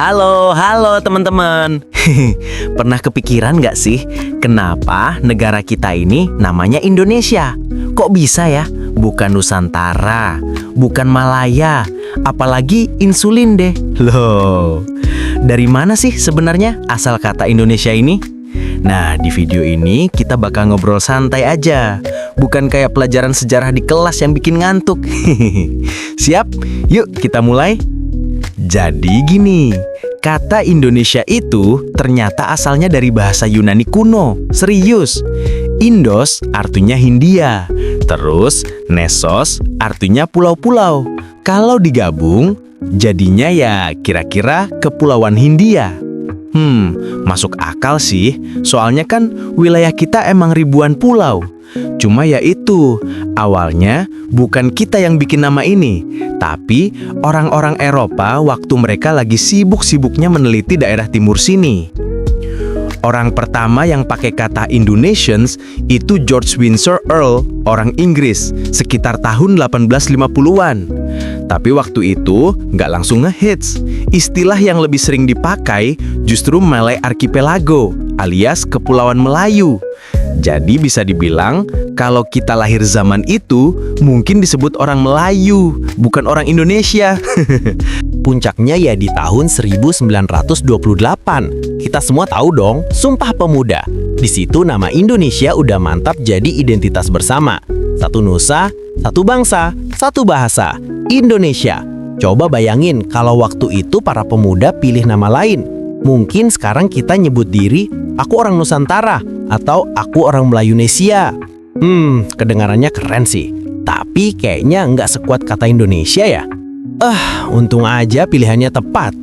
Halo teman-teman. Pernah kepikiran nggak sih kenapa negara kita ini namanya Indonesia? Kok bisa ya? Bukan Nusantara, bukan Malaya, apalagi insulin deh. Loh, dari mana sih sebenarnya asal kata Indonesia ini? Nah, di video ini kita bakal ngobrol santai aja. Bukan kayak pelajaran sejarah di kelas yang bikin ngantuk. Siap? Yuk kita mulai. Jadi gini, kata Indonesia itu ternyata asalnya dari bahasa Yunani kuno. Serius. Indos artinya Hindia. Terus Nesos artinya pulau-pulau. Kalau digabung, jadinya ya kira-kira Kepulauan Hindia. Masuk akal sih. Soalnya kan wilayah kita emang ribuan pulau. Cuma ya itu, awalnya bukan kita yang bikin nama ini, tapi orang-orang Eropa waktu mereka lagi sibuk-sibuknya meneliti daerah timur sini. Orang pertama yang pakai kata Indonesians itu George Windsor Earl, orang Inggris, sekitar tahun 1850-an. Tapi waktu itu nggak langsung ngehits. Istilah yang lebih sering dipakai justru Malay Archipelago, alias Kepulauan Melayu. Jadi bisa dibilang, kalau kita lahir zaman itu, mungkin disebut orang Melayu, bukan orang Indonesia. Puncaknya ya di tahun 1928. Kita semua tahu dong, Sumpah Pemuda. Di situ nama Indonesia udah mantap jadi identitas bersama. Satu nusa, satu bangsa, satu bahasa. Indonesia. Coba bayangin kalau waktu itu para pemuda pilih nama lain. Mungkin sekarang kita nyebut diri, aku orang Nusantara, atau aku orang Melayunesia. Kedengarannya keren sih. Tapi kayaknya nggak sekuat kata Indonesia ya. Untung aja pilihannya tepat.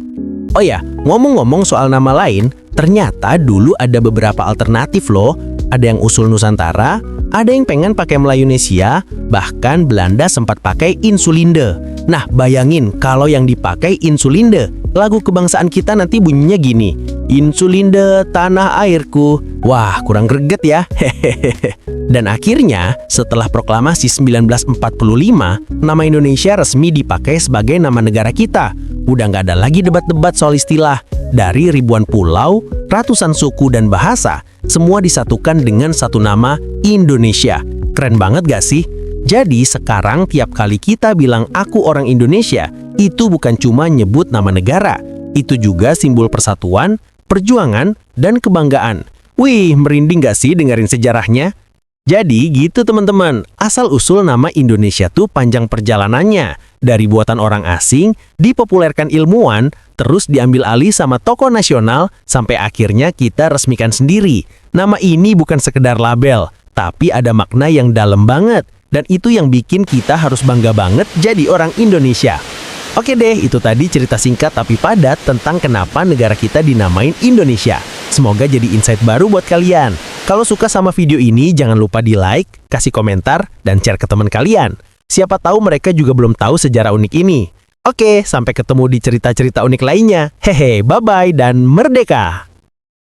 Oh ya, ngomong-ngomong soal nama lain, ternyata dulu ada beberapa alternatif loh. Ada yang usul Nusantara, ada yang pengen pakai Melayunesia, bahkan Belanda sempat pakai Insulinde. Nah, bayangin kalau yang dipakai Insulinde, lagu kebangsaan kita nanti bunyinya gini. Insulinde tanah airku. Wah, kurang greget ya. Dan akhirnya, setelah proklamasi 1945, nama Indonesia resmi dipakai sebagai nama negara kita. Udah nggak ada lagi debat-debat soal istilah. Dari ribuan pulau, ratusan suku dan bahasa, semua disatukan dengan satu nama, Indonesia. Keren banget gak sih? Jadi sekarang tiap kali kita bilang aku orang Indonesia, itu bukan cuma nyebut nama negara. Itu juga simbol persatuan, perjuangan, dan kebanggaan. Wih, merinding gak sih dengerin sejarahnya? Jadi gitu teman-teman, asal-usul nama Indonesia tuh panjang perjalanannya. Dari buatan orang asing, dipopulerkan ilmuwan, terus diambil alih sama tokoh nasional, sampai akhirnya kita resmikan sendiri. Nama ini bukan sekedar label, tapi ada makna yang dalam banget. Dan itu yang bikin kita harus bangga banget jadi orang Indonesia. Oke deh, itu tadi cerita singkat tapi padat tentang kenapa negara kita dinamain Indonesia. Semoga jadi insight baru buat kalian. Kalau suka sama video ini, jangan lupa di like, kasih komentar, dan share ke teman kalian. Siapa tahu mereka juga belum tahu sejarah unik ini. Oke, sampai ketemu di cerita-cerita unik lainnya. Hehe, bye-bye dan merdeka!